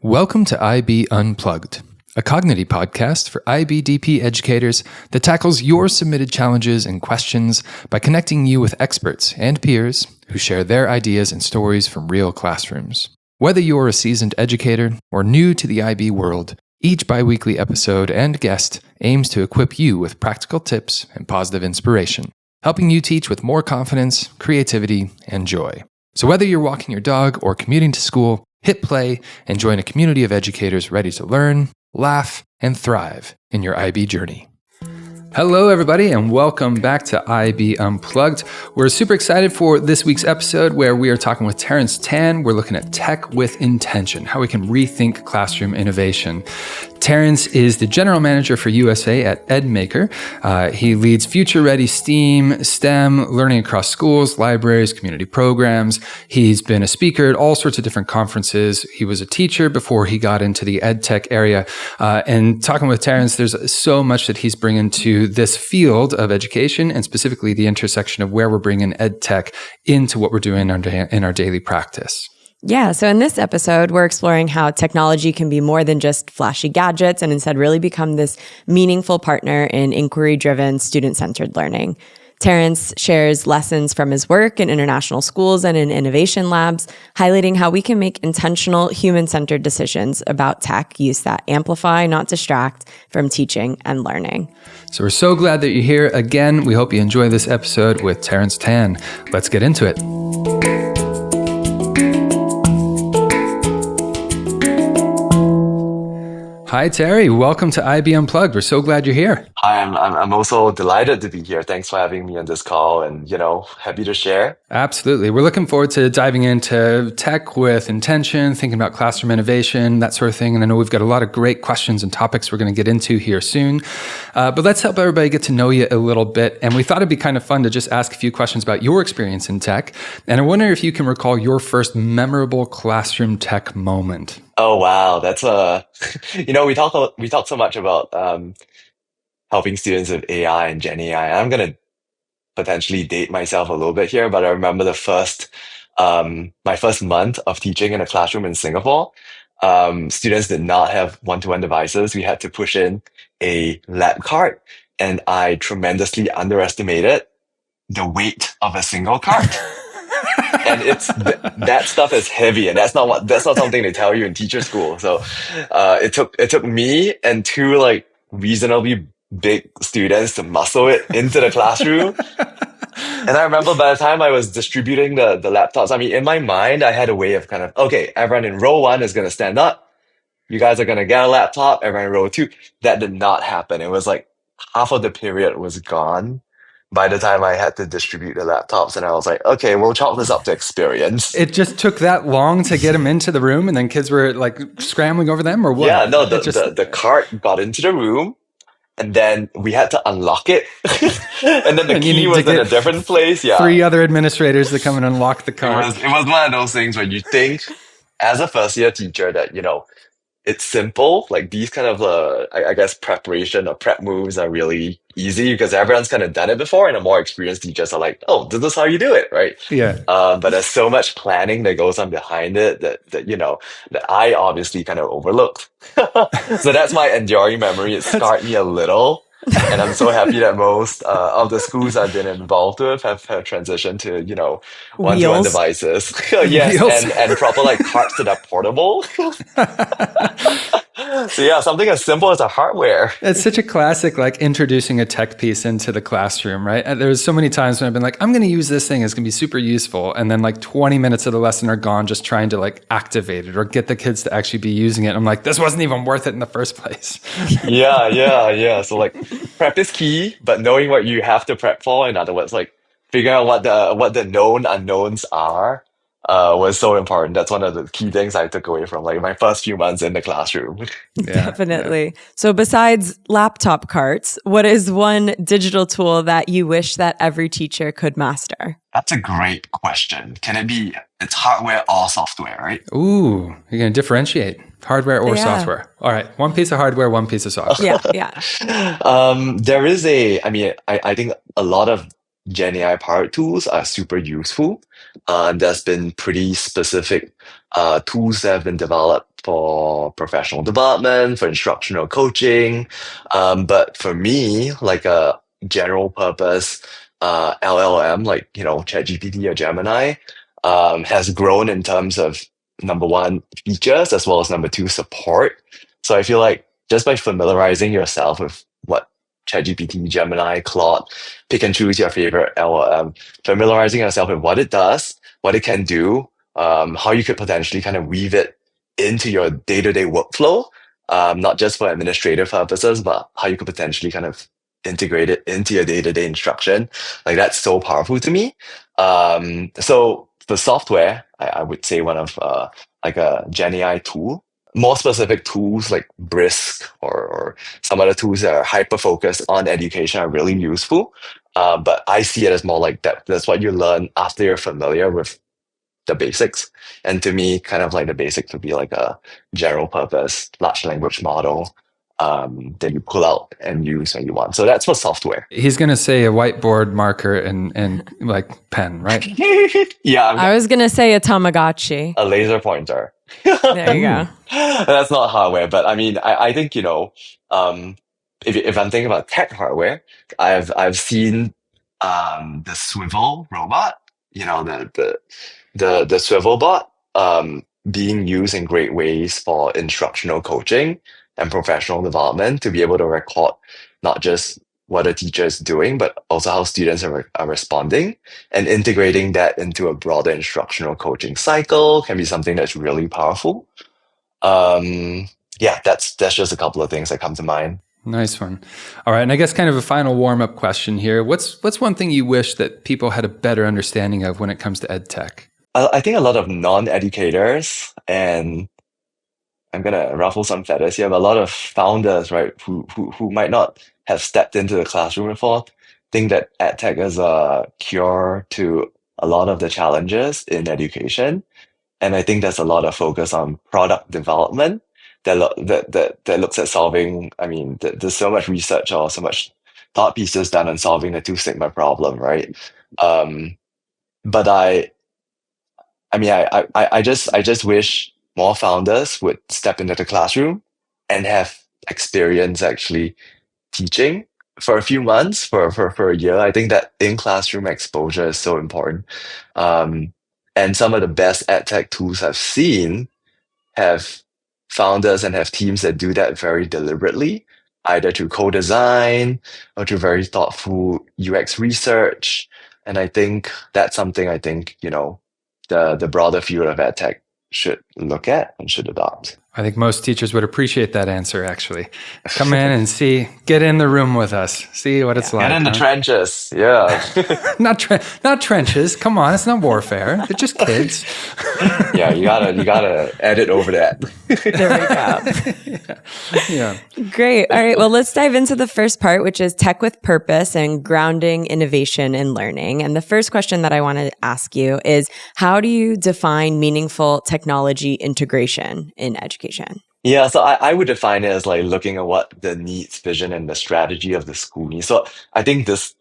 Welcome to IB Unplugged, a Cognity podcast for IBDP educators that tackles your submitted challenges and questions by connecting you with experts and peers who share their ideas and stories from real classrooms. Whether you're a seasoned educator or new to the IB world, each biweekly episode and guest aims to equip you with practical tips and positive inspiration, helping you teach with more confidence, creativity, and joy. So whether you're walking your dog or commuting to school, hit play and join a community of educators ready to learn, laugh, and thrive in your IB journey. Hello, everybody, and welcome back to IB Unplugged. We're super excited for this week's episode where we are talking with Terence Tan. We're looking at tech with intention, how we can rethink classroom innovation. Terence is the general manager for USA at EdMaker. He leads future-ready STEAM, STEM, learning across schools, libraries, community programs. He's been a speaker at all sorts of different conferences. He was a teacher before he got into the edtech area. And talking with Terence, there's so much that he's bringing to this field of education, and specifically the intersection of where we're bringing edtech into what we're doing in our daily practice. Yeah, so in this episode, we're exploring how technology can be more than just flashy gadgets and instead really become this meaningful partner in inquiry-driven, student-centered learning. Terence shares lessons from his work in international schools and in innovation labs, highlighting how we can make intentional, human-centered decisions about tech use that amplify, not distract, from teaching and learning. So we're so glad that you're here again. We hope you enjoy this episode with Terence Tan. Let's get into it. Hi, Terry. Welcome to IB Unplugged. We're so glad you're here. Hi, I'm also delighted to be here. Thanks for having me on this call and, happy to share. Absolutely. We're looking forward to diving into tech with intention, thinking about classroom innovation, that sort of thing. And I know we've got a lot of great questions and topics we're going to get into here soon. But let's help everybody get to know you a little bit. And we thought it'd be kind of fun to just ask a few questions about your experience in tech. And I wonder if you can recall your first memorable classroom tech moment. Oh, wow. That's we talk so much about helping students with AI and Gen AI. I'm going to potentially date myself a little bit here, but I remember my first month of teaching in a classroom in Singapore. Students did not have one-to-one devices. We had to push in a lab cart, and I tremendously underestimated the weight of a single cart. And that stuff is heavy, and that's not something they tell you in teacher school. So it took me and two reasonably big students to muscle it into the classroom. And I remember by the time I was distributing the laptops, I mean, in my mind, I had a way of okay, everyone in row one is going to stand up. You guys are going to get a laptop. Everyone in row two. That did not happen. It was like half of the period was gone by the time I had to distribute the laptops. And I was like, okay, we'll chalk this up to experience. It just took that long to get them into the room, and then kids were scrambling over them, or what? Yeah, no, the cart got into the room, and then we had to unlock it. And then the key was in a different place. Yeah. 3 other administrators to come and unlock the cart. It was one of those things where you think, as a first year teacher, that, it's simple. Like these kind of, I guess, preparation or prep moves are really easy because everyone's kind of done it before, and the more experienced teachers are like, oh, this is how you do it, right? Yeah. But there's so much planning that goes on behind it that I obviously kind of overlooked. So that's my enduring memory. It scarred me a little. And I'm so happy that most of the schools I've been involved with have transitioned to, one-to-one devices. Yes, and proper carts that are portable. So yeah, something as simple as a hardware. It's such a classic, introducing a tech piece into the classroom, right? And there's so many times when I've been like, I'm going to use this thing. It's going to be super useful. And then 20 minutes of the lesson are gone just trying to activate it or get the kids to actually be using it. I'm like, this wasn't even worth it in the first place. Yeah. So prep is key, but knowing what you have to prep for, in other words, figuring out what the known unknowns are, was so important. That's one of the key things I took away from my first few months in the classroom. Yeah, definitely. Yeah. So besides laptop carts, what is one digital tool that you wish that every teacher could master? That's a great question. It's hardware or software, right? Ooh, you're going to differentiate hardware or software. All right. One piece of hardware, one piece of software. Yeah. There is I think a lot of Gen AI powered tools are super useful. There's been pretty specific tools that have been developed for professional development, for instructional coaching. But for me, like a general purpose LLM, like, ChatGPT or Gemini, has grown in terms of number one, features, as well as number two, support. So I feel like just by familiarizing yourself with what ChatGPT, Gemini, Claude, pick and choose your favorite LLM, familiarizing yourself with what it does, what it can do, how you could potentially kind of weave it into your day-to-day workflow, not just for administrative purposes, but how you could potentially kind of integrate it into your day-to-day instruction. Like that's so powerful to me. So for software, I would say one of like a GenAI tool. More specific tools like Brisk or some other tools that are hyper focused on education are really useful. But I see it as more like that. That's what you learn after you're familiar with the basics. And to me, kind of like the basics would be like a general purpose large language model that you pull out and use when you want. So that's for software. He's going to say a whiteboard marker and like pen, right? Yeah, I was going to say a Tamagotchi. a laser pointer. There you go. That's not hardware, but I mean, I think if I'm thinking about tech hardware, I've seen the swivel robot, the swivel bot, being used in great ways for instructional coaching and professional development to be able to record not just what a teacher is doing, but also how students are responding, and integrating that into a broader instructional coaching cycle can be something that's really powerful. Yeah, that's just a couple of things that come to mind. Nice one. All right, and I guess kind of a final warm-up question here. What's one thing you wish that people had a better understanding of when it comes to edtech? I think a lot of non-educators, and I'm gonna ruffle some feathers here, but a lot of founders, right, who might not have stepped into the classroom before, think that edtech is a cure to a lot of the challenges in education. And I think there's a lot of focus on product development that looks at solving. I mean, there's so much research or so much thought pieces done on solving the two sigma problem, right? But I just wish more founders would step into the classroom and have experience actually teaching for a few months, for a year. I think that in-classroom exposure is so important. And some of the best edtech tools I've seen have founders and have teams that do that very deliberately, either through co-design or through very thoughtful UX research. And I think that's something the broader field of edtech should look at and should adopt. I think most teachers would appreciate that answer, actually. Come in and get in the room with us, see what it's like. Get in the trenches, yeah. Not trenches. Come on, it's not warfare. They're just kids. Yeah, you gotta edit over that. There we go. Yeah. Great. All right. Well, let's dive into the first part, which is tech with purpose and grounding innovation in learning. And the first question that I want to ask you is, how do you define meaningful technology integration in education? Yeah, so I would define it as like looking at what the needs, vision, and the strategy of the school needs. So I think this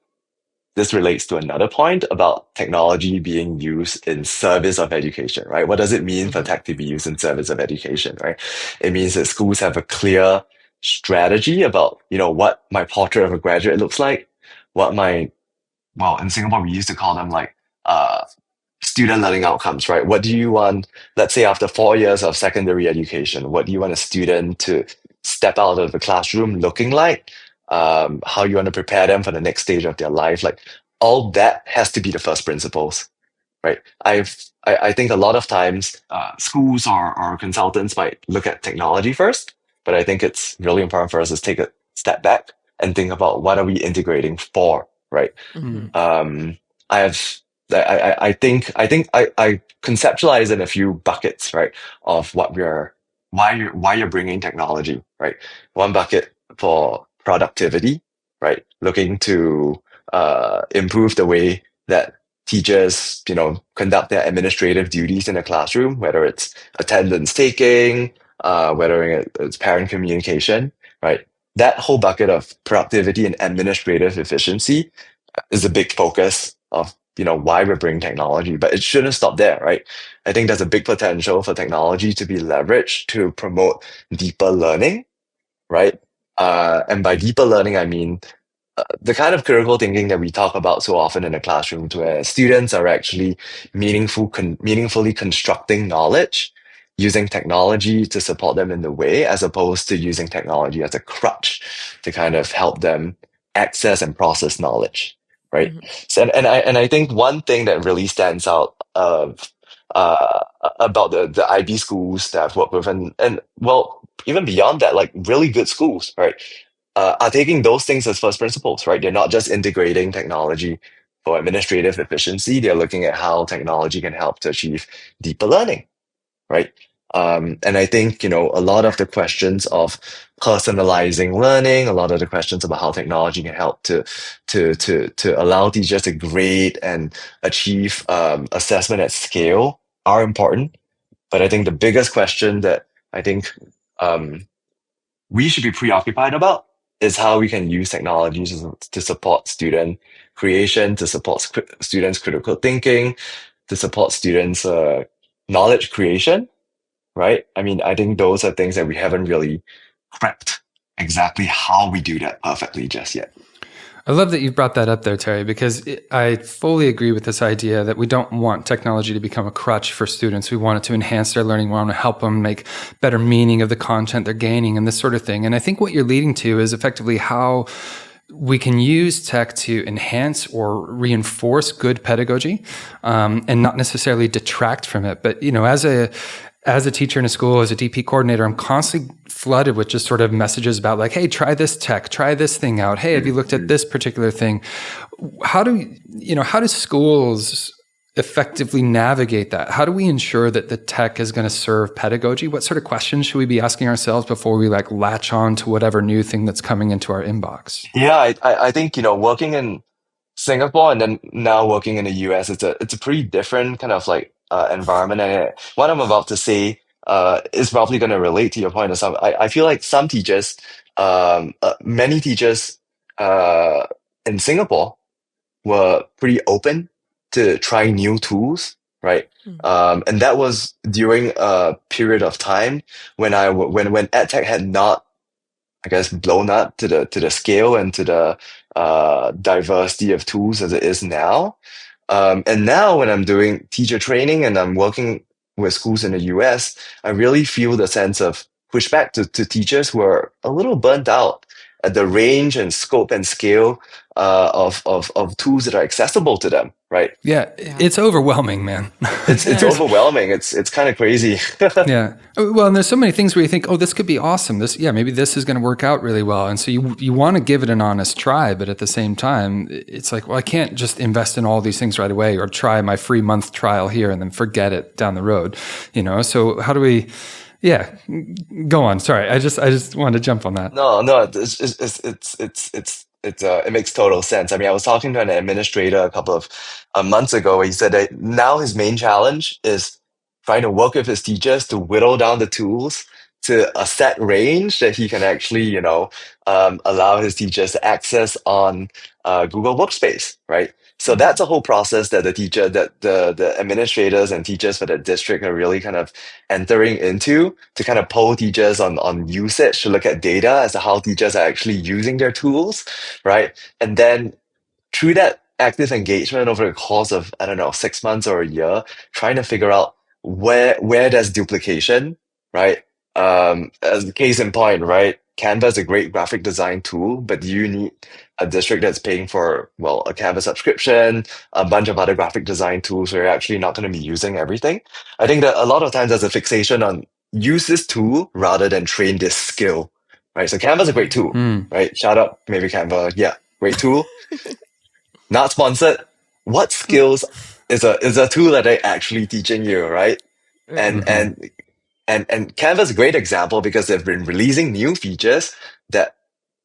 relates to another point about technology being used in service of education, right? What does it mean for tech to be used in service of education, right? It means that schools have a clear strategy about, what my portrait of a graduate looks like, in Singapore, we used to call them like, student learning outcomes, right? What do you want, let's say after 4 years of secondary education, what do you want a student to step out of the classroom looking like? How you want to prepare them for the next stage of their life? Like all that has to be the first principles, right? I think a lot of times schools or consultants might look at technology first, but I think it's really important for us to take a step back and think about what are we integrating for, right? Mm-hmm. I think I conceptualize in a few buckets, right, of why you're bringing technology, right? One bucket for productivity, right, looking to improve the way that teachers, conduct their administrative duties in the classroom, whether it's attendance taking, whether it's parent communication, right? That whole bucket of productivity and administrative efficiency is a big focus of why we're bringing technology, but it shouldn't stop there, right? I think there's a big potential for technology to be leveraged to promote deeper learning, right? And by deeper learning, I mean the kind of critical thinking that we talk about so often in the classrooms, where students are actually meaningfully constructing knowledge using technology to support them in the way, as opposed to using technology as a crutch to kind of help them access and process knowledge, right? Mhm. So, and I think one thing that really stands out of about the IB schools that I've worked with, and well, even beyond that, like really good schools, right? Are taking those things as first principles, right? They're not just integrating technology for administrative efficiency. They're looking at how technology can help to achieve deeper learning, right? And I think, a lot of the questions of personalizing learning, a lot of the questions about how technology can help to allow teachers to grade and achieve assessment at scale are important. But I think the biggest question that I think um, we should be preoccupied about is how we can use technologies to support student creation, to support students' critical thinking, to support students' knowledge creation, right? I mean, I think those are things that we haven't really prepped exactly how we do that perfectly just yet. I love that you brought that up there, Terry, because I fully agree with this idea that we don't want technology to become a crutch for students. We want it to enhance their learning. We want to help them make better meaning of the content they're gaining and this sort of thing. And I think what you're leading to is effectively how we can use tech to enhance or reinforce good pedagogy, and not necessarily detract from it. But, as a teacher in a school, as a DP coordinator, I'm constantly flooded with just sort of messages about like, hey, try this tech, try this thing out. Hey, have you looked at this particular thing? How do schools effectively navigate that? How do we ensure that the tech is going to serve pedagogy? What sort of questions should we be asking ourselves before we like latch on to whatever new thing that's coming into our inbox? Yeah, I think, working in Singapore and then now working in the US, it's a pretty different kind of like environment. And what I'm about to say is probably going to relate to your point. Of some, I feel like some teachers, many teachers in Singapore were pretty open to trying new tools, right? And that was during a period of time when when edtech had not, I guess, blown up to the scale and to the diversity of tools as it is now. And now when I'm doing teacher training and I'm working with schools in the US, I really feel the sense of pushback to teachers who are a little burnt out at the range and scope and scale of tools that are accessible to them, right? Yeah, it's overwhelming, man. It's overwhelming. It's kind of crazy. Yeah. Well, and there's so many things where you think, oh, this could be awesome. Maybe this is going to work out really well. And so you want to give it an honest try, but at the same time, it's like, well, I can't just invest in all these things right away or try my free month trial here and then forget it down the road, So how do we, yeah, go on. Sorry. I just wanted to jump on that. No, it makes total sense. I mean, I was talking to an administrator a couple of months ago. He said that now his main challenge is trying to work with his teachers to whittle down the tools to a set range that he can actually, allow his teachers to access on Google Workspace, right? So that's a whole process that the administrators and teachers for the district are really kind of entering into to kind of poll teachers on usage, to look at data as to how teachers are actually using their tools, right? And then through that active engagement over the course of, I don't know, 6 months or a year, trying to figure out where there's duplication, right? As the case in point, right? Canva is a great graphic design tool, but you need a district that's paying for, well, a Canva subscription, a bunch of other graphic design tools where you're actually not going to be using everything. I think that a lot of times there's a fixation on use this tool rather than train this skill, right? So Canva's a great tool, right? Shout out, maybe Canva. Yeah, great tool. Not sponsored. What skills is a tool that I actually teaching you, right? And and Canva's a great example because they've been releasing new features that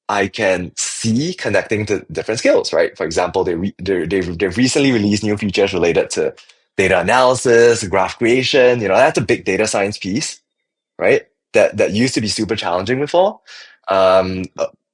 I can see connecting to different skills, right? For example, they've recently released new features related to data analysis, graph creation. That's a big data science piece, right? That used to be super challenging before.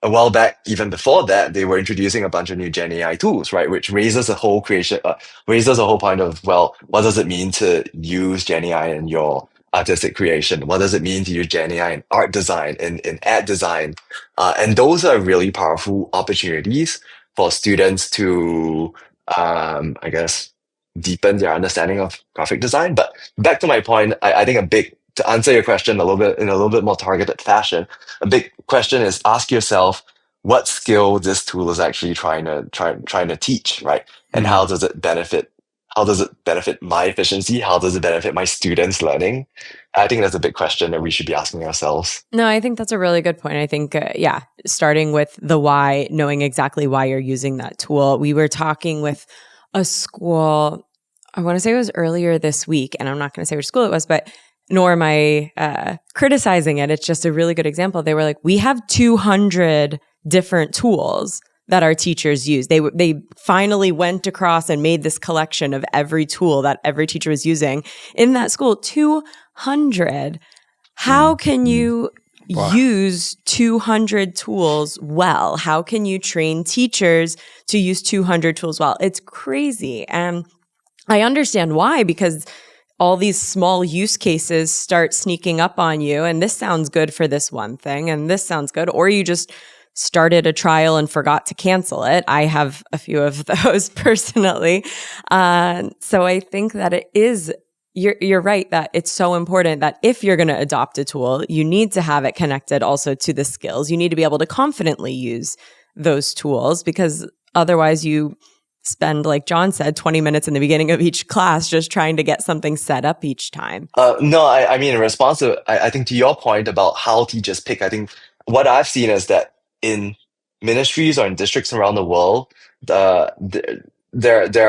a while back, even before that, they were introducing a bunch of new Gen AI tools, right? Which raises a whole point of, well, what does it mean to use Gen AI in your artistic creation? What does it mean to use Gen AI in art design, in ad design? And those are really powerful opportunities for students to, I guess, deepen their understanding of graphic design. But back to my point, I think to answer your question a little bit in a little bit more targeted fashion, a big question is ask yourself what skill this tool is actually trying to teach, right? And how does it benefit my efficiency? How does it benefit my students' learning? I think that's a big question that we should be asking ourselves. No, I think that's a really good point. I think, starting with the why, knowing exactly why you're using that tool. We were talking with a school, I want to say it was earlier this week, and I'm not going to say which school it was, but nor am I criticizing it. It's just a really good example. They were like, we have 200 different tools that our teachers use. They finally went across and made this collection of every tool that every teacher was using in that school. 200. How can you use 200 tools well? How can you train teachers to use 200 tools well? It's crazy. And I understand why, because all these small use cases start sneaking up on you. And this sounds good for this one thing, and this sounds good. Or you just started a trial and forgot to cancel it. I have a few of those personally. So I think that it is, you're right that it's so important that if you're going to adopt a tool, you need to have it connected also to the skills. You need to be able to confidently use those tools, because otherwise you spend, like John said, 20 minutes in the beginning of each class just trying to get something set up each time. No, I mean, in response to, I think to your point about how teachers pick, I think what I've seen is that in ministries or in districts around the world, there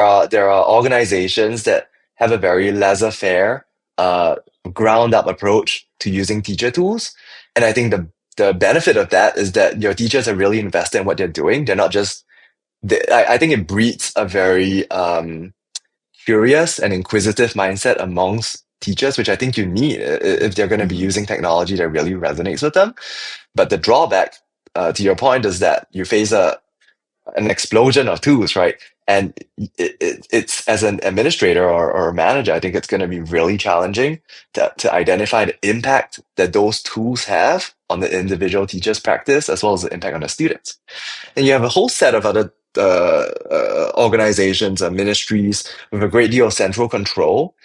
are organizations that have a very laissez-faire, ground up approach to using teacher tools. And I think the benefit of that is that your teachers are really invested in what they're doing. They're not just, I think it breeds a very curious and inquisitive mindset amongst teachers, which I think you need if they're going to be using technology that really resonates with them. But the drawback, to your point, is that you face an explosion of tools, right? And it's as an administrator or a manager, I think it's going to be really challenging to identify the impact that those tools have on the individual teacher's practice, as well as the impact on the students. And you have a whole set of other organizations and ministries with a great deal of central control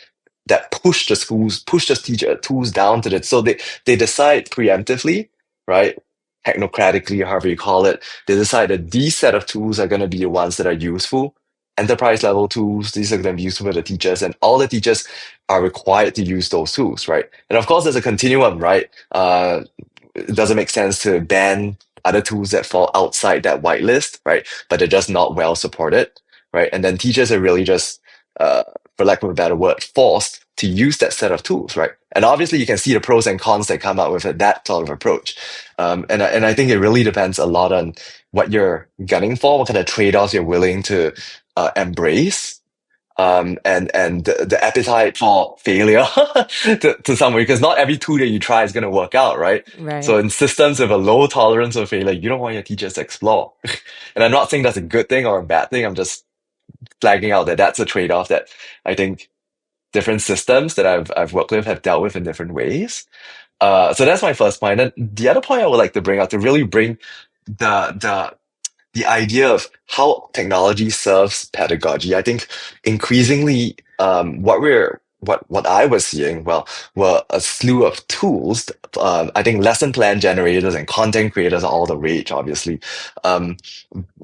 that push the teacher tools down to it. So they decide preemptively, right? Technocratically, however you call it, they decide that these set of tools are going to be the ones that are useful. Enterprise level tools, these are going to be useful for the teachers, and all the teachers are required to use those tools, right? And of course, there's a continuum, right? It doesn't make sense to ban other tools that fall outside that whitelist, right? But they're just not well supported, right? And then teachers are really just, for lack of a better word, forced to use that set of tools, right? And obviously, you can see the pros and cons that come out with that sort of approach. And I think it really depends a lot on what you're gunning for, what kind of trade-offs you're willing to embrace, and the appetite for failure to some way, because not every tool that you try is going to work out, right? Right. So in systems with a low tolerance of failure, you don't want your teachers to explore. And I'm not saying that's a good thing or a bad thing. I'm just flagging out that that's a trade-off that I think different systems that I've worked with have dealt with in different ways. So that's my first point. And the other point I would like to bring out to really bring the idea of how technology serves pedagogy. I think increasingly, what I was seeing, well, were a slew of tools. I think lesson plan generators and content creators are all the rage, obviously. And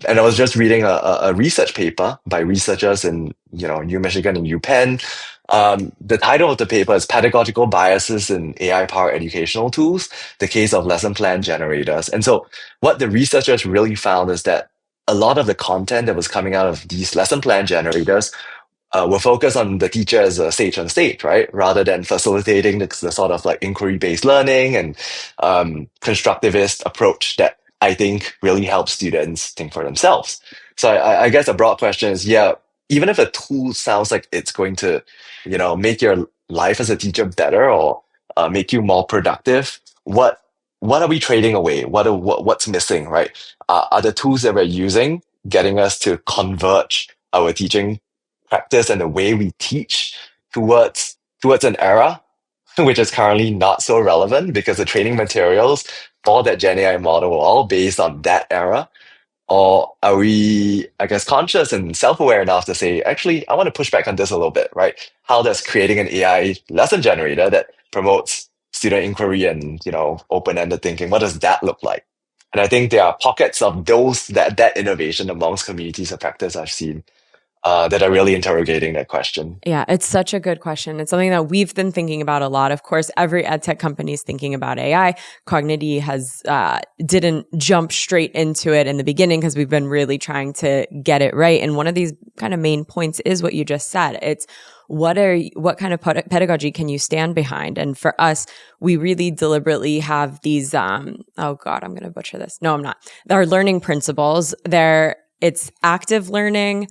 I was just reading a research paper by researchers in New Michigan and UPenn. The title of the paper is Pedagogical Biases in AI-Powered Educational Tools, the Case of Lesson Plan Generators. And so what the researchers really found is that a lot of the content that was coming out of these lesson plan generators were focused on the teacher as a sage on stage, right? Rather than facilitating the sort of like inquiry-based learning and constructivist approach that I think really helps students think for themselves. So I guess a broad question is, yeah, even if a tool sounds like it's going to, make your life as a teacher better or make you more productive, what what are we trading away? What's missing, right? Are the tools that we're using getting us to converge our teaching practice and the way we teach towards an era which is currently not so relevant because the training materials for that Gen AI model are all based on that era? Or are we, I guess, conscious and self-aware enough to say, actually, I want to push back on this a little bit, right? How does creating an AI lesson generator that promotes student inquiry and, open-ended thinking, what does that look like? And I think there are pockets of that innovation amongst communities of practice I've seen that are really interrogating that question. Yeah, it's such a good question. It's something that we've been thinking about a lot. Of course, every edtech company is thinking about AI. Cognity didn't jump straight into it in the beginning because we've been really trying to get it right. And one of these kind of main points is what you just said. It's what kind of pedagogy can you stand behind? And for us, we really deliberately have these, oh God, I'm going to butcher this. No, I'm not. Our learning principles, it's active learning,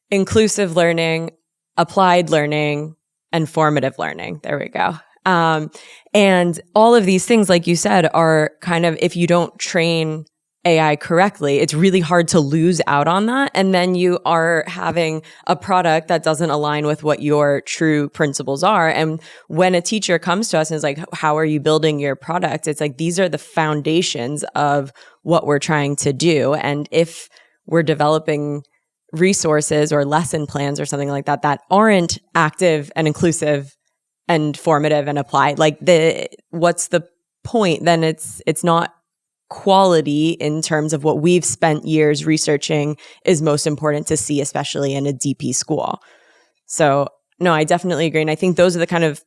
inclusive learning, applied learning, and formative learning. There we go. And all of these things, like you said, are kind of, if you don't train AI correctly, it's really hard to lose out on that. And then you are having a product that doesn't align with what your true principles are. And when a teacher comes to us and is like, how are you building your product? It's like, these are the foundations of what we're trying to do. And if we're developing resources or lesson plans or something like that aren't active and inclusive and formative and applied, what's the point? Then it's not quality in terms of what we've spent years researching is most important to see, especially in a DP school. So no, I definitely agree. And I think those are the kind of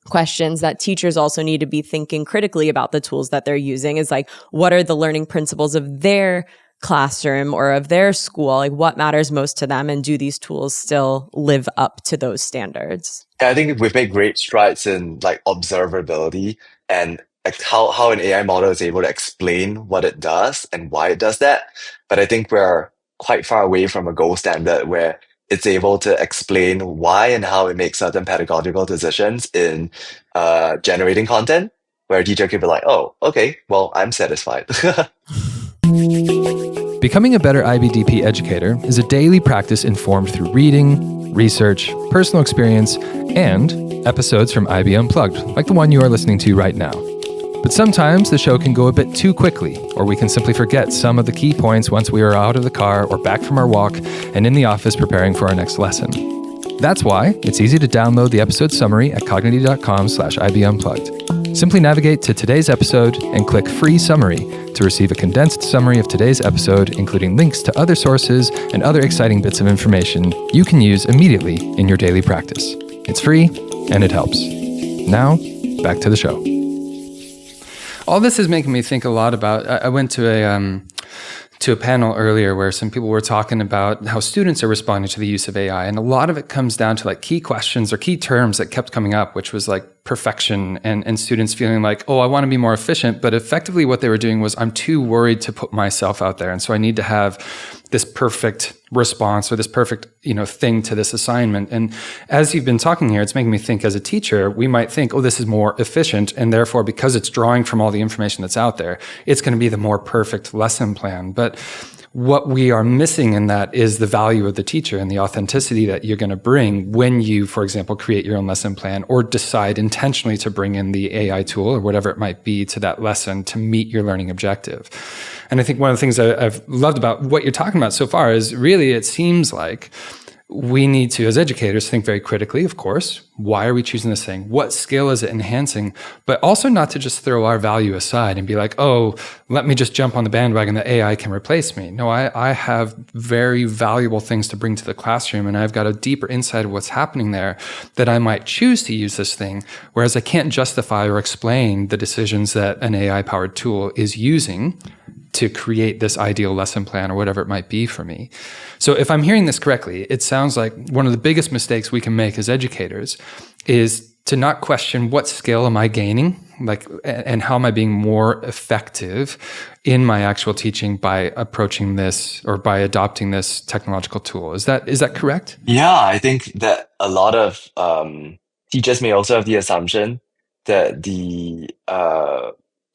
questions that teachers also need to be thinking critically about the tools that they're using, is like, what are the learning principles of their classroom or of their school? Like, what matters most to them, and do these tools still live up to those standards? Yeah, I think we've made great strides in like observability and like how an AI model is able to explain what it does and why it does that. But I think we're quite far away from a gold standard where it's able to explain why and how it makes certain pedagogical decisions in generating content, where a teacher can be like, oh, okay, well, I'm satisfied. Becoming a better IBDP educator is a daily practice informed through reading, research, personal experience, and episodes from IB Unplugged, like the one you are listening to right now. But sometimes the show can go a bit too quickly, or we can simply forget some of the key points once we are out of the car or back from our walk and in the office preparing for our next lesson. That's why it's easy to download the episode summary at cognity.com/IBUnplugged. Simply navigate to today's episode and click Free Summary to receive a condensed summary of today's episode, including links to other sources and other exciting bits of information you can use immediately in your daily practice. It's free and it helps. Now, back to the show. All this is making me think a lot about, I went to a panel earlier where some people were talking about how students are responding to the use of AI. And a lot of it comes down to like key questions or key terms that kept coming up, which was like perfection and students feeling like, oh, I want to be more efficient. But effectively what they were doing was, I'm too worried to put myself out there. And so I need to have this perfect response or this perfect, thing to this assignment. And as you've been talking here, it's making me think, as a teacher, we might think, oh, this is more efficient. And therefore, because it's drawing from all the information that's out there, it's going to be the more perfect lesson plan. But what we are missing in that is the value of the teacher and the authenticity that you're going to bring when you, for example, create your own lesson plan or decide intentionally to bring in the AI tool or whatever it might be to that lesson to meet your learning objective. And I think one of the things I've loved about what you're talking about so far is really, it seems like we need to, as educators, think very critically, of course. Why are we choosing this thing? What skill is it enhancing? But also not to just throw our value aside and be like, oh, let me just jump on the bandwagon that AI can replace me. No, I have very valuable things to bring to the classroom, and I've got a deeper insight of what's happening there that I might choose to use this thing, whereas I can't justify or explain the decisions that an AI-powered tool is using to create this ideal lesson plan or whatever it might be for me. So if I'm hearing this correctly, it sounds like one of the biggest mistakes we can make as educators is to not question what skill am I gaining, and how am I being more effective in my actual teaching by approaching this or by adopting this technological tool. Is that correct? Yeah, I think that a lot of teachers may also have the assumption that the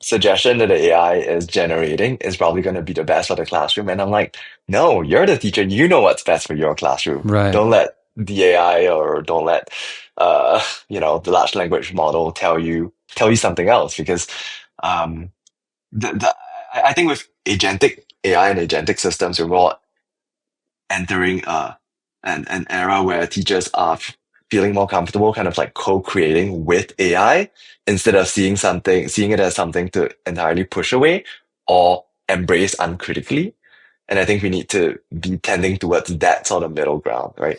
suggestion that the AI is generating is probably going to be the best for the classroom. And I'm like, no, you're the teacher. You know what's best for your classroom. Right. Don't let the AI or don't let the large language model tell you something else because um, I think with agentic AI and agentic systems, we're more entering an era where teachers are feeling more comfortable kind of like co-creating with AI instead of seeing it as something to entirely push away or embrace uncritically. And I think we need to be tending towards that sort of middle ground, right?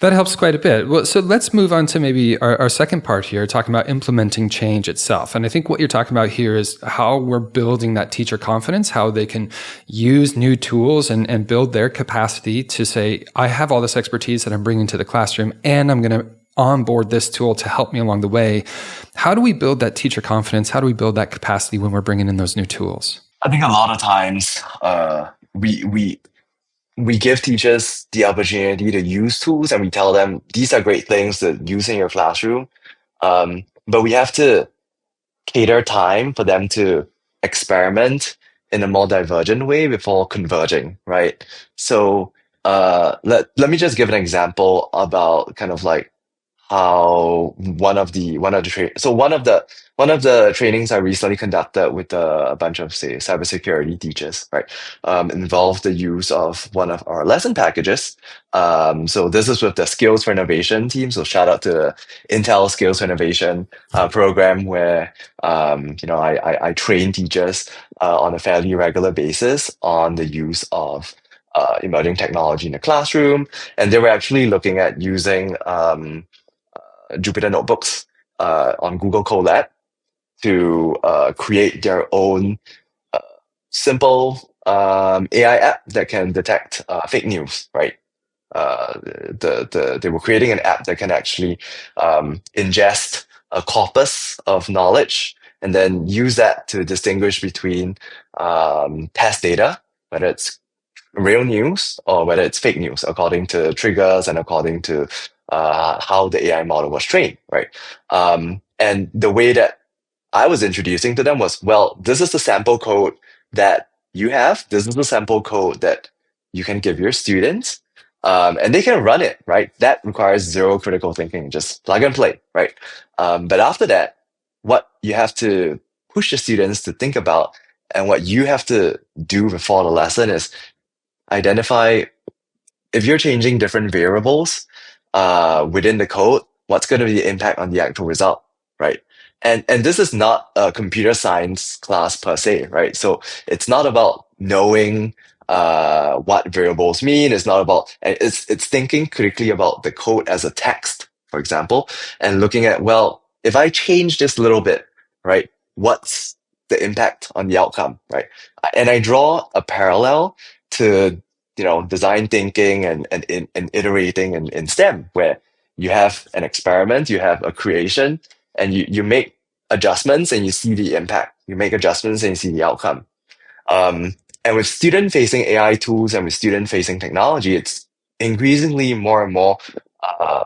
That helps quite a bit. Well, so let's move on to maybe our second part here, talking about implementing change itself. And I think what you're talking about here is how we're building that teacher confidence, how they can use new tools and build their capacity to say, I have all this expertise that I'm bringing to the classroom, and I'm going to onboard this tool to help me along the way. How do we build that teacher confidence? How do we build that capacity when we're bringing in those new tools? I think a lot of times we give teachers the opportunity to use tools and we tell them these are great things to use in your classroom. But we have to cater time for them to experiment in a more divergent way before converging, right? So let me just give an example about kind of like how one of the trainings I recently conducted with a bunch of say cybersecurity teachers, right, involved the use of one of our lesson packages. So this is with the Skills for Innovation team. So shout out to the Intel Skills for Innovation program where I train teachers on a fairly regular basis on the use of emerging technology in the classroom, and they were actually looking at using Jupyter notebooks on Google Colab to create their own simple AI app that can detect fake news, right? They were creating an app that can actually ingest a corpus of knowledge and then use that to distinguish between test data, whether it's real news or whether it's fake news, according to triggers and according to how the AI model was trained, right? And the way that I was introducing to them was, well, this is the sample code that you have. This is the sample code that you can give your students. And they can run it, right? That requires zero critical thinking, just plug and play, right? But after that, what you have to push the students to think about and what you have to do before the lesson is identify if you're changing different variables within the code, what's going to be the impact on the actual result, right? And this is not a computer science class per se, right? So it's not about knowing what variables mean. It's not about it's thinking critically about the code as a text, for example, and looking at, well, if I change this little bit, right, what's the impact on the outcome, right? And I draw a parallel to design thinking and iterating in STEM, where you have an experiment, you have a creation, and you make adjustments and you see the impact. You make adjustments and you see the outcome. And with student-facing AI tools and with student-facing technology, it's increasingly more and more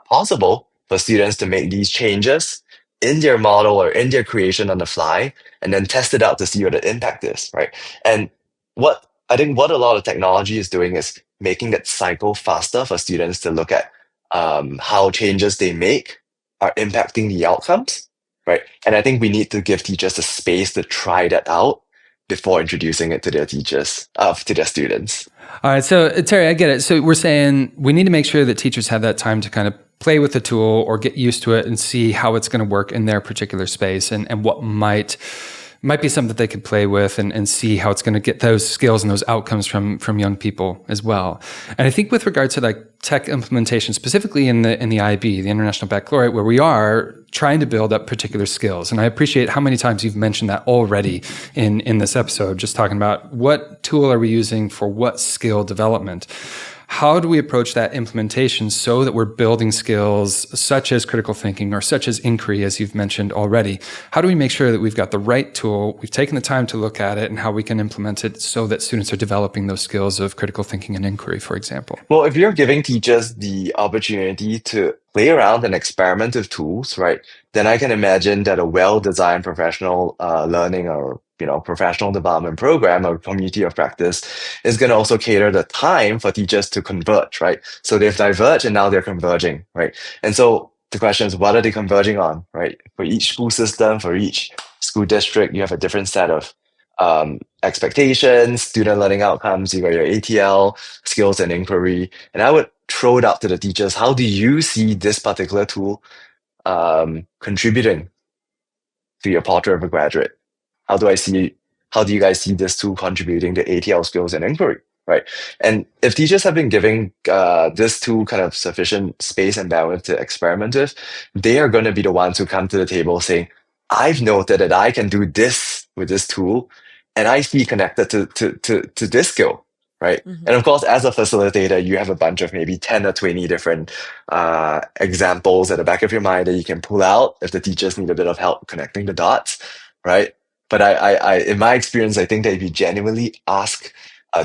possible for students to make these changes in their model or in their creation on the fly, and then test it out to see what the impact is, right? And what a lot of technology is doing is making that cycle faster for students to look at how changes they make are impacting the outcomes, right? And I think we need to give teachers the space to try that out before introducing it to their to their students. All right. So, Terry, I get it. So we're saying we need to make sure that teachers have that time to kind of play with the tool or get used to it and see how it's going to work in their particular space and what might be something that they could play with and see how it's going to get those skills and those outcomes from young people as well. And I think with regard to like tech implementation, specifically in the IB, the International Baccalaureate, where we are trying to build up particular skills. And I appreciate how many times you've mentioned that already in this episode, just talking about what tool are we using for what skill development. How do we approach that implementation so that we're building skills such as critical thinking or such as inquiry, as you've mentioned already? How do we make sure that we've got the right tool, we've taken the time to look at it, and how we can implement it so that students are developing those skills of critical thinking and inquiry, for example? Well, if you're giving teachers the opportunity to play around and experiment with tools, right, then I can imagine that a well-designed professional learning or professional development program or community of practice is going to also cater the time for teachers to converge, right? So they've diverged and now they're converging, right? And so the question is, what are they converging on, right? For each school system, for each school district, you have a different set of expectations, student learning outcomes. You got your ATL, skills and inquiry. And I would throw it out to the teachers. How do you see this particular tool contributing to your portrait of a graduate? How do you guys see this tool contributing to ATL skills and inquiry, right? And if teachers have been giving this tool kind of sufficient space and bandwidth to experiment with, they are going to be the ones who come to the table saying, I've noted that I can do this with this tool, and I feel connected to this skill, right? Mm-hmm. And of course, as a facilitator, you have a bunch of maybe 10 or 20 different examples at the back of your mind that you can pull out if the teachers need a bit of help connecting the dots, right? But I in my experience, I think that if you genuinely ask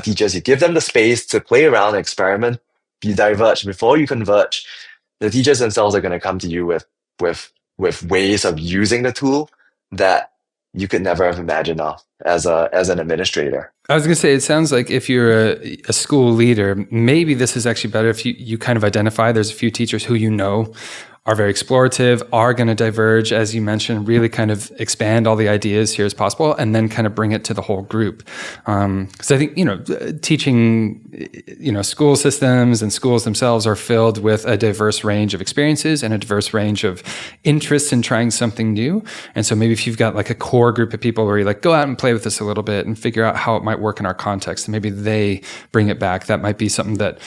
teachers, you give them the space to play around, experiment, be diverged before you converge, the teachers themselves are going to come to you with ways of using the tool that you could never have imagined of as an administrator. I was going to say, it sounds like if you're a school leader, maybe this is actually better if you kind of identify there's a few teachers who are very explorative, are going to diverge, as you mentioned, really kind of expand all the ideas here as possible, and then kind of bring it to the whole group. Because I think, teaching, school systems and schools themselves are filled with a diverse range of experiences and a diverse range of interests in trying something new. And so maybe if you've got like a core group of people where you like, go out and play with this a little bit and figure out how it might work in our context, and maybe they bring it back, that might be something that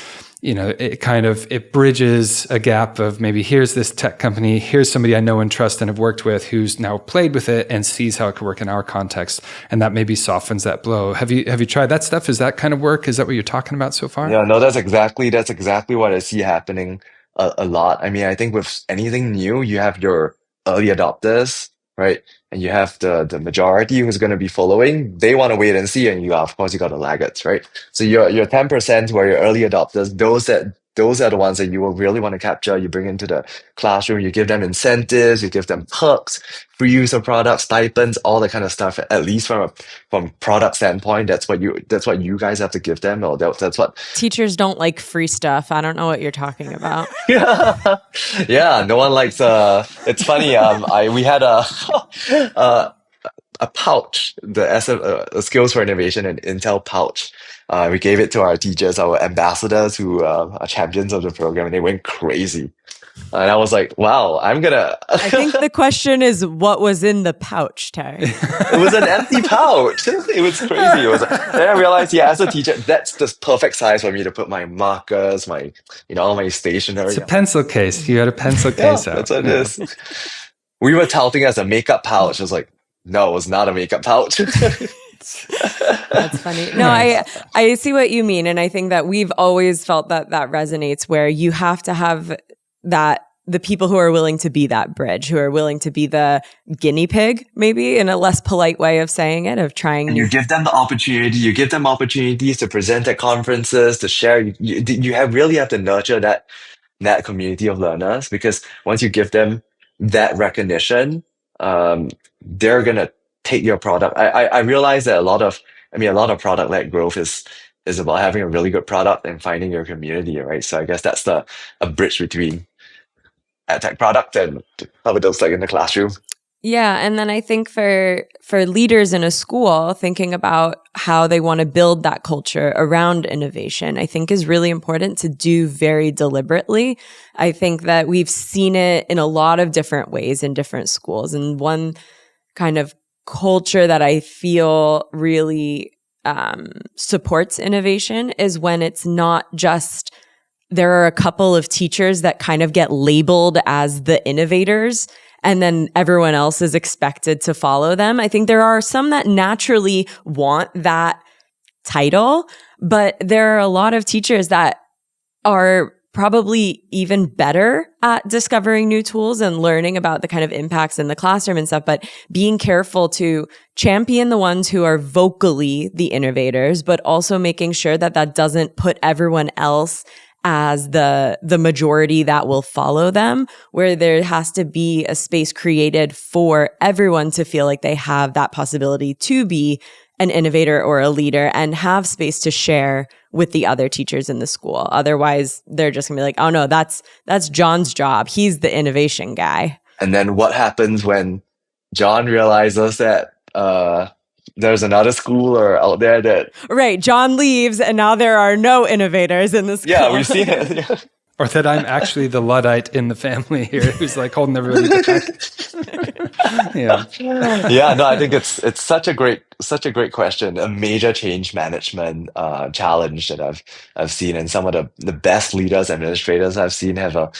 it bridges a gap of maybe here's this tech company, here's somebody I know and trust and have worked with who's now played with it and sees how it could work in our context, and that maybe softens that blow. Have you tried that stuff? Is that kind of work? Is that what you're talking about so far? Yeah, no, that's exactly what I see happening a lot. I mean, I think with anything new, you have your early adopters, right? And you have the majority who's going to be following. They want to wait and see, and of course you got the laggards, right? So your 10% who are your early adopters, those are the ones that you will really want to capture. You bring into the classroom, you give them incentives, you give them perks, free use of products, stipends, all that kind of stuff. At least from product standpoint, that's what you guys have to give them, or that's what Teachers don't like free stuff. I don't know what you're talking about. yeah, no one likes it's funny, we had a pouch, the skills for innovation and Intel pouch. We gave it to our teachers, our ambassadors who are champions of the program, and they went crazy. And I was like, wow, I think the question is, what was in the pouch, Terry? It was an empty pouch. It was crazy. Then I realized, as a teacher, that's the perfect size for me to put my markers, all my stationery. It's a pencil case. You had a pencil case out. That's what it is. We were touting it as a makeup pouch. I was like, no, it was not a makeup pouch. That's funny. No, I see what you mean. And I think that we've always felt that resonates, where you have to have the people who are willing to be that bridge, who are willing to be the guinea pig, maybe in a less polite way of saying it, of trying. And you give them the opportunity. You give them opportunities to present at conferences, to share. You really have to nurture that community of learners, because once you give them that recognition, they're gonna take your product. I realize that a lot of product-led growth is about having a really good product and finding your community, right? So I guess that's a bridge between edtech product and how it looks like in the classroom. Yeah, and then I think for leaders in a school, thinking about how they want to build that culture around innovation, I think is really important to do very deliberately. I think that we've seen it in a lot of different ways in different schools. And one kind of culture that I feel really supports innovation is when it's not just there are a couple of teachers that kind of get labeled as the innovators, and then everyone else is expected to follow them. I think there are some that naturally want that title, but there are a lot of teachers that are probably even better at discovering new tools and learning about the kind of impacts in the classroom and stuff, but being careful to champion the ones who are vocally the innovators, but also making sure that that doesn't put everyone else as the majority that will follow them, where there has to be a space created for everyone to feel like they have that possibility to be an innovator or a leader and have space to share with the other teachers in the school. Otherwise, they're just gonna be like, oh no, that's John's job. He's the innovation guy. And then what happens when John realizes that there's another schooler out there that... Right, John leaves and now there are no innovators in the school. Yeah, we've seen it. Yeah. Or that I'm actually the Luddite in the family here who's like holding everybody back. Yeah. Yeah, no, I think it's such a great question, a major change management challenge that I've seen, and some of the best leaders, administrators I've seen have a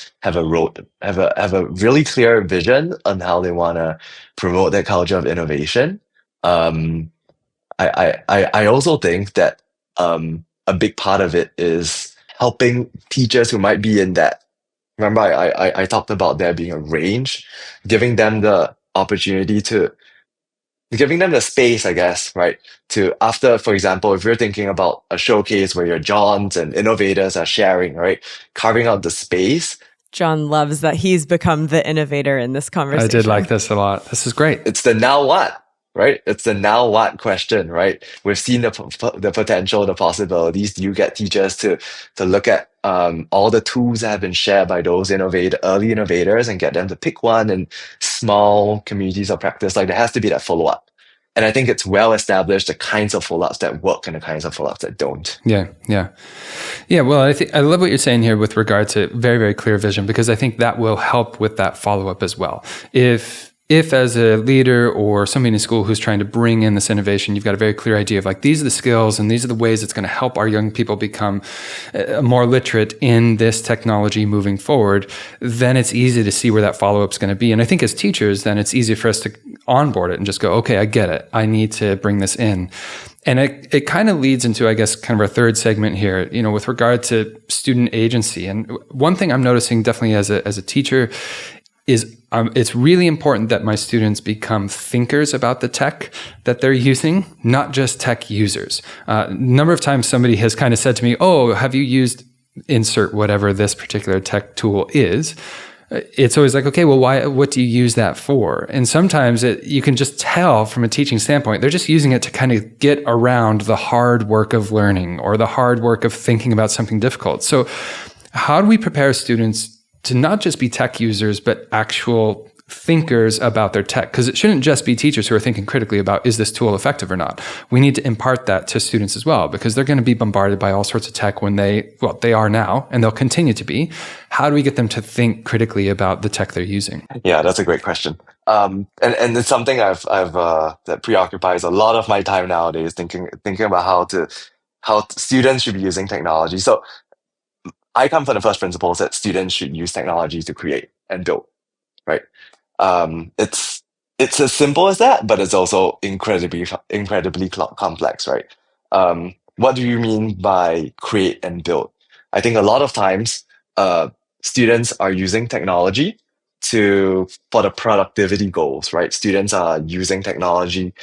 really clear vision on how they want to promote that culture of innovation. Um, I also think that a big part of it is helping teachers who might be in that. Remember, I talked about there being a range, giving them the opportunity to, giving them the space, I guess, right? To, after, for example, if you're thinking about a showcase where your Johns and innovators are sharing, right? Carving out the space. John loves that he's become the innovator in this conversation. I did like this a lot. This is great. It's the now what, right? It's the now what question, right? We've seen the potential, the possibilities. You get teachers to look at all the tools that have been shared by those early innovators and get them to pick one in small communities of practice. Like, there has to be that follow up. And I think it's well established the kinds of follow-ups that work and the kinds of follow-ups that don't. Yeah. Well, I love what you're saying here with regard to very, very clear vision, because I think that will help with that follow-up as well. If as a leader or somebody in school who's trying to bring in this innovation, you've got a very clear idea of like, these are the skills and these are the ways it's going to help our young people become more literate in this technology moving forward, then it's easy to see where that follow-up is going to be. And I think as teachers, then it's easy for us to onboard it and just go, okay, I get it. I need to bring this in. And it kind of leads into, I guess, kind of our third segment here, with regard to student agency. And one thing I'm noticing definitely as a teacher is it's really important that my students become thinkers about the tech that they're using, not just tech users. A number of times somebody has kind of said to me, oh, have you used insert whatever this particular tech tool is? It's always like, okay, well, what do you use that for? And sometimes you can just tell from a teaching standpoint, they're just using it to kind of get around the hard work of learning or the hard work of thinking about something difficult. So how do we prepare students to not just be tech users, but actual thinkers about their tech? Because it shouldn't just be teachers who are thinking critically about, is this tool effective or not? We need to impart that to students as well, because they're going to be bombarded by all sorts of tech when they are now, and they'll continue to be. How do we get them to think critically about the tech they're using? Yeah, that's a great question. And it's something I've that preoccupies a lot of my time nowadays, thinking about how students should be using technology. So I come from the first principles that students should use technology to create and build, right? It's as simple as that, but it's also incredibly complex, right? What do you mean by create and build? I think a lot of times, students are using technology for the productivity goals, right? Students are using technology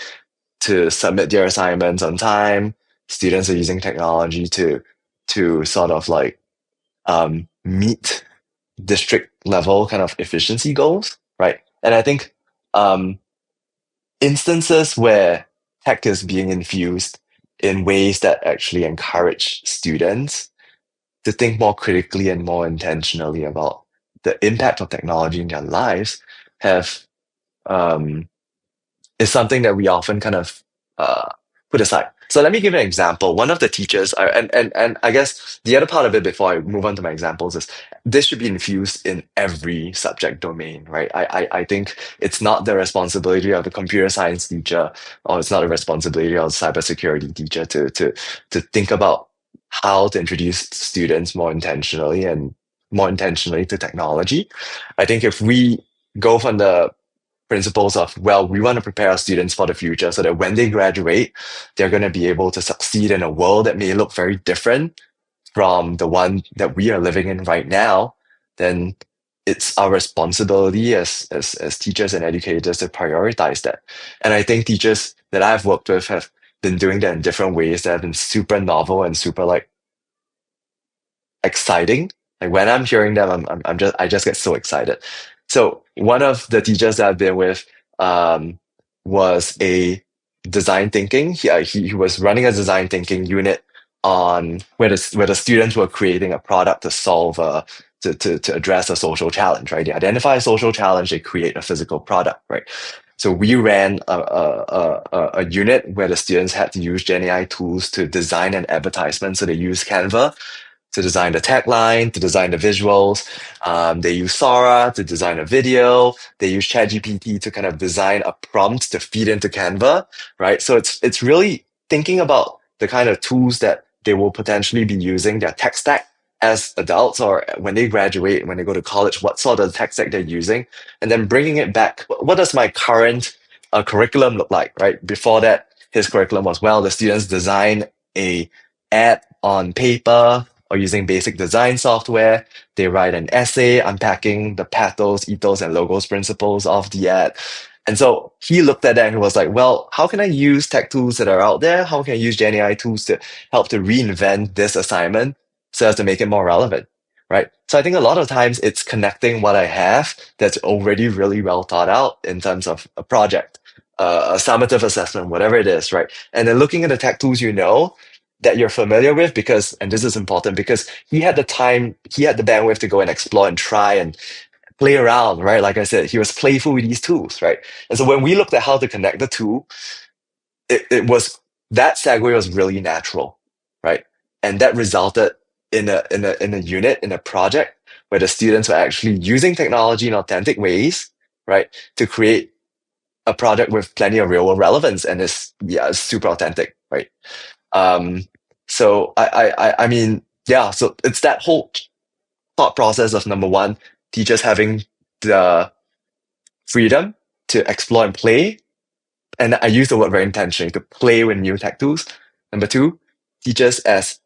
to submit their assignments on time. Students are using technology to sort of like meet district level kind of efficiency goals, right? And I think instances where tech is being infused in ways that actually encourage students to think more critically and more intentionally about the impact of technology in their lives is something that we often kind of put aside. So let me give an example. One of the teachers, and I guess the other part of it before I move on to my examples is this should be infused in every subject domain, right? I think it's not the responsibility of the computer science teacher, or it's not the responsibility of the cybersecurity teacher to think about how to introduce students more intentionally to technology. I think if we go from the principles of, well, we want to prepare our students for the future so that when they graduate, they're going to be able to succeed in a world that may look very different from the one that we are living in right now, then it's our responsibility as teachers and educators to prioritize that. And I think teachers that I've worked with have been doing that in different ways that have been super novel and super like exciting. Like when I'm hearing them, I just get so excited. So one of the teachers that I've been with was a design thinking. He was running a design thinking unit on where the students were creating a product to solve to address a social challenge, right? They identify a social challenge, they create a physical product, right? So we ran a unit where the students had to use GenAI tools to design an advertisement. So they use Canva to design the tagline, to design the visuals. They use Sora to design a video. They use ChatGPT to kind of design a prompt to feed into Canva, right? So it's really thinking about the kind of tools that they will potentially be using, their tech stack as adults or when they graduate, when they go to college, what sort of tech stack they're using, and then bringing it back. What does my current curriculum look like, right? Before that, his curriculum was, well, the students design a ad on paper or using basic design software. They write an essay unpacking the pathos, ethos, and logos principles of the ad. And so he looked at that and he was like, well, how can I use tech tools that are out there? How can I use GenAI tools to help to reinvent this assignment so as to make it more relevant? Right. So I think a lot of times it's connecting what I have that's already really well thought out in terms of a project, a summative assessment, whatever it is, right? And then looking at the tech tools that you're familiar with because, and this is important because he had the time, he had the bandwidth to go and explore and try and play around, right? Like I said, he was playful with these tools, right? And so when we looked at how to connect the two, it was, that segue was really natural, right? And that resulted in a unit, in a project where the students were actually using technology in authentic ways, right? To create a project with plenty of real world relevance and it's super authentic, right? Um, so I mean, yeah, so it's that whole thought process of number one, teachers having the freedom to explore and play. And I use the word very intentionally to play with new tech tools. Number two, teachers as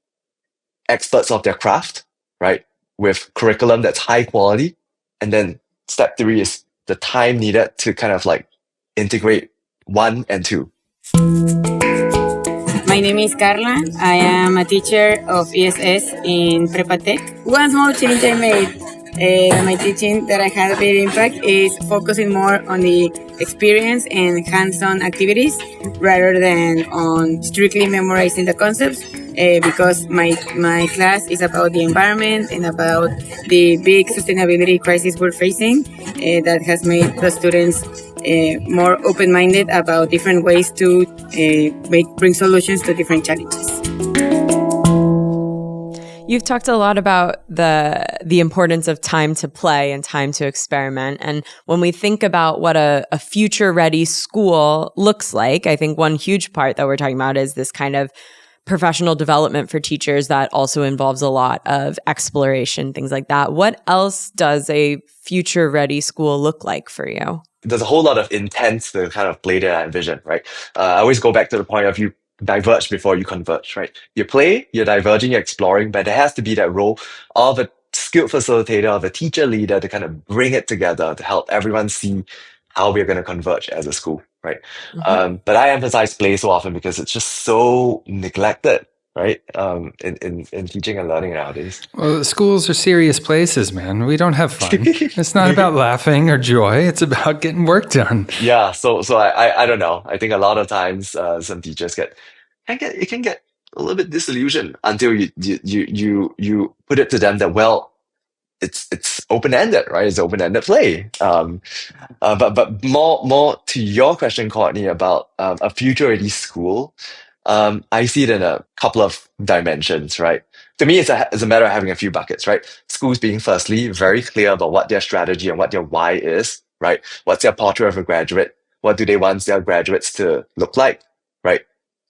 experts of their craft, right? With curriculum that's high quality. And then step three is the time needed to kind of like integrate one and two. My name is Carla. I am a teacher of ESS in Prepa Tech. One small change I made my teaching that I had a big impact is focusing more on the experience and hands-on activities rather than on strictly memorizing the concepts because my class is about the environment and about the big sustainability crisis we're facing that has made the students more open-minded about different ways to bring solutions to different challenges. You've talked a lot about the importance of time to play and time to experiment. And when we think about what a future-ready school looks like, I think one huge part that we're talking about is this kind of professional development for teachers that also involves a lot of exploration, things like that. What else does a future-ready school look like for you? There's a whole lot of intent to kind of play that I envision, right? I always go back to the point of you diverge before you converge, right? You play, you're diverging, you're exploring, but there has to be that role of a skilled facilitator, of a teacher leader to kind of bring it together to help everyone see how we're going to converge as a school, right? Mm-hmm. But I emphasize play so often because it's just so neglected, right? In teaching and learning nowadays. Well, schools are serious places, man. We don't have fun. It's not about laughing or joy. It's about getting work done. Yeah, so I don't know. I think a lot of times some teachers can get a little bit disillusioned until you put it to them that, well, it's open ended, right? It's open ended play. But more to your question, Courtney, about a future ready school. I see it in a couple of dimensions, right? To me, it's a matter of having a few buckets, right? Schools being firstly very clear about what their strategy and what their why is, right? What's their portrait of a graduate? What do they want their graduates to look like, right?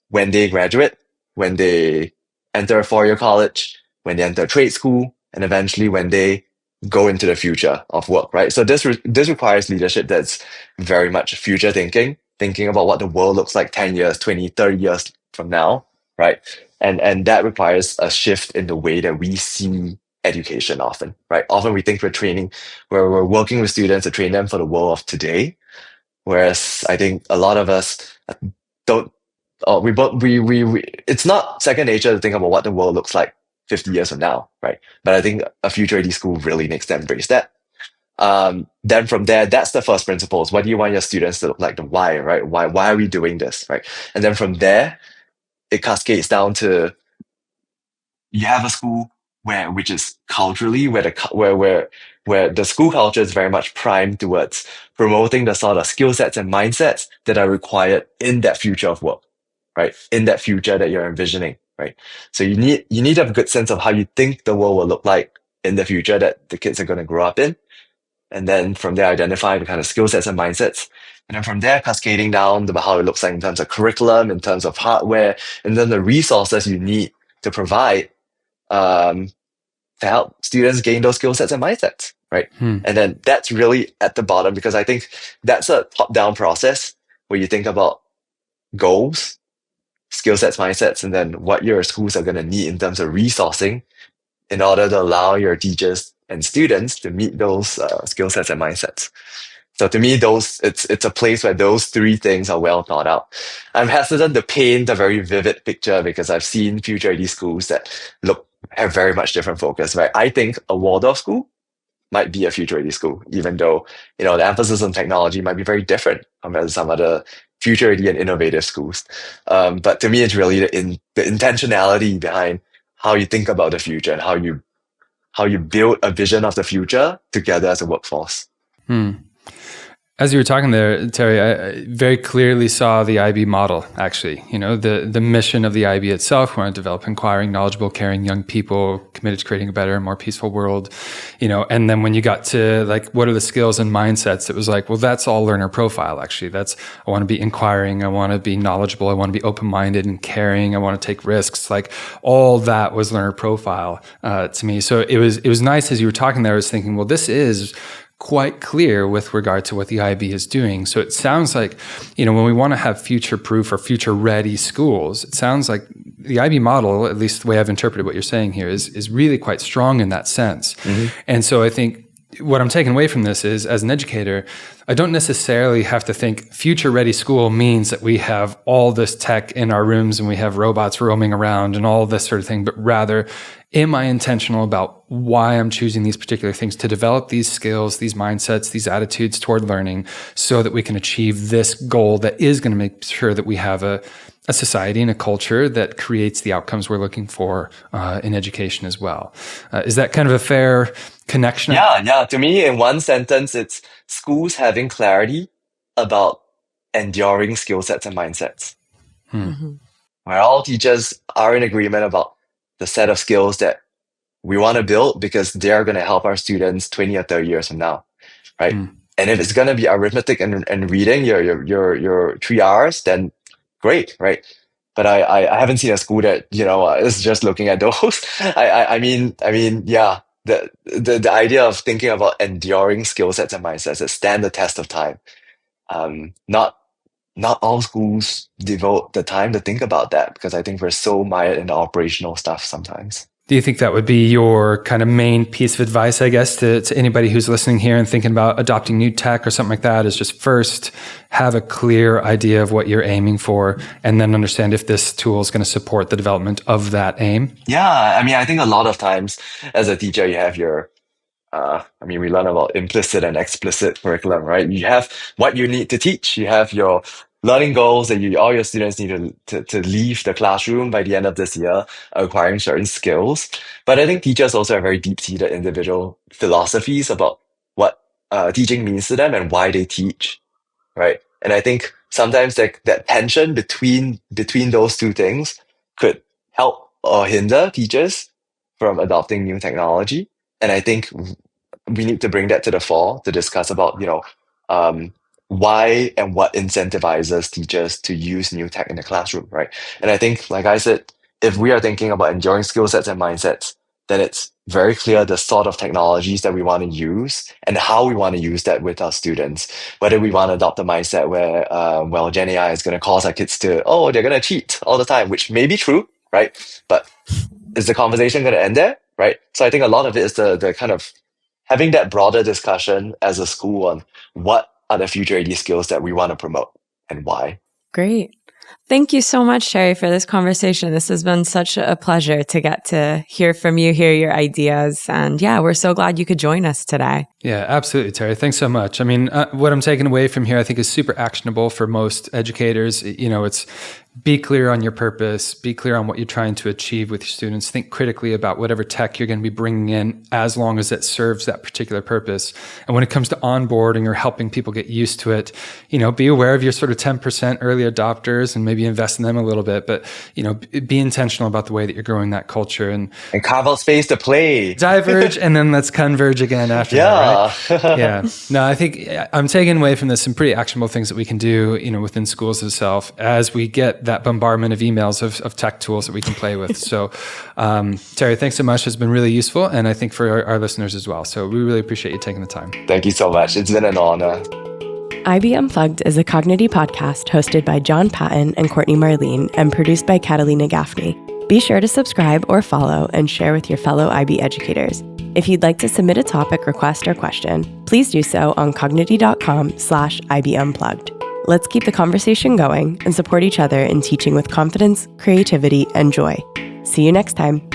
When they graduate, when they enter a four-year college, when they enter trade school, and eventually when they go into the future of work, right? So this requires leadership that's very much future thinking about what the world looks like 10 years, 20, 30 years from now, right? And that requires a shift in the way that we see education often, right? Often we think we're working with students to train them for the world of today. Whereas I think a lot of us don't, it's not second nature to think about what the world looks like 50 years from now, right? But I think a future ready school really needs to embrace that. Then from there, that's the first principles. What do you want your students to look like? The why, right? Why are we doing this, right? And then from there, it cascades down to you have a school which is culturally where the school culture is very much primed towards promoting the sort of skill sets and mindsets that are required in that future of work, right? In that future that you're envisioning, right? So you need to have a good sense of how you think the world will look like in the future that the kids are going to grow up in. And then from there, identify the kind of skill sets and mindsets. And then from there, cascading down to how it looks like in terms of curriculum, in terms of hardware, and then the resources you need to provide to help students gain those skill sets and mindsets, right? And then that's really at the bottom, because I think that's a top-down process where you think about goals, skill sets, mindsets, and then what your schools are going to need in terms of resourcing in order to allow your teachers and students to meet those skill sets and mindsets. So to me, it's a place where those three things are well thought out. I'm hesitant to paint a very vivid picture because I've seen future ready schools that have very much different focus, right? I think a Waldorf school might be a future ready school, even though, the emphasis on technology might be very different compared to some other future ready and innovative schools. But to me, it's really the intentionality behind how you think about the future and how you build a vision of the future together as a workforce. As you were talking there, Terry, I very clearly saw the IB model, actually. The mission of the IB itself, we want to develop inquiring, knowledgeable, caring young people committed to creating a better and more peaceful world. And then when you got to what are the skills and mindsets, it was well, that's all learner profile, actually. I want to be inquiring, I want to be knowledgeable, I want to be open-minded and caring, I want to take risks. All that was learner profile to me. So it was nice as you were talking there, I was thinking, well, this is quite clear with regard to what the IB is doing. So it sounds like, when we want to have future-proof or future-ready schools, it sounds like the IB model, at least the way I've interpreted what you're saying here, is really quite strong in that sense. And so I think what I'm taking away from this is, as an educator, I don't necessarily have to think future-ready school means that we have all this tech in our rooms and we have robots roaming around and all this sort of thing, but rather, am I intentional about why I'm choosing these particular things to develop these skills, these mindsets, these attitudes toward learning so that we can achieve this goal that is going to make sure that we have a society and a culture that creates the outcomes we're looking for in education as well. Is that kind of a fair connection? Yeah. To me, in one sentence, it's schools having clarity about enduring skill sets and mindsets. Where all teachers are in agreement about the set of skills that we want to build because they're going to help our students 20 or 30 years from now, right? And if it's going to be arithmetic and reading your 3 hours, then great, right? But I haven't seen a school that is just looking at those. I mean, yeah. The idea of thinking about enduring skill sets and mindsets that stand the test of time. Not all schools devote the time to think about that because I think we're so mired in the operational stuff sometimes. Do you think that would be your kind of main piece of advice, I guess, to anybody who's listening here and thinking about adopting new tech or something like that, is just first have a clear idea of what you're aiming for and then understand if this tool is going to support the development of that aim? Yeah, I think a lot of times as a teacher, you have your we learn about implicit and explicit curriculum, right? You have what you need to teach. You have your learning goals that all your students need to leave the classroom by the end of this year, acquiring certain skills. But I think teachers also have very deep-seated individual philosophies about what teaching means to them and why they teach, right? And I think sometimes that tension between those two things could help or hinder teachers from adopting new technology. And I think we need to bring that to the fore to discuss about, why and what incentivizes teachers to use new tech in the classroom, right? And I think, like I said, if we are thinking about enduring skill sets and mindsets, then it's very clear the sort of technologies that we want to use and how we want to use that with our students. Whether we want to adopt a mindset where, Gen AI is going to cause our kids to, they're going to cheat all the time, which may be true, right? But is the conversation going to end there, right? So I think a lot of it is the kind of having that broader discussion as a school on what are the future AD skills that we want to promote and why. Great. Thank you so much, Sherry, for this conversation. This has been such a pleasure to get to hear from you, hear your ideas. And yeah, we're so glad you could join us today. Yeah, absolutely, Terry. Thanks so much. I mean, what I'm taking away from here, I think is super actionable for most educators. It's be clear on your purpose, be clear on what you're trying to achieve with your students. Think critically about whatever tech you're going to be bringing in as long as it serves that particular purpose. And when it comes to onboarding or helping people get used to it, be aware of your sort of 10% early adopters and maybe invest in them a little bit. But, be intentional about the way that you're growing that culture and carve out space to play. Diverge and then let's converge again after that, right? Yeah. No, I think I'm taking away from this some pretty actionable things that we can do, within schools itself as we get that bombardment of emails of tech tools that we can play with. So, Terry, thanks so much. It's been really useful. And I think for our listeners as well. So we really appreciate you taking the time. Thank you so much. It's been an honor. IB Unplugged is a Cognity podcast hosted by John Patton and Courtney Marlene and produced by Catalina Gaffney. Be sure to subscribe or follow and share with your fellow IB educators. If you'd like to submit a topic, request, or question, please do so on cognity.com/IB Unplugged. Let's keep the conversation going and support each other in teaching with confidence, creativity, and joy. See you next time.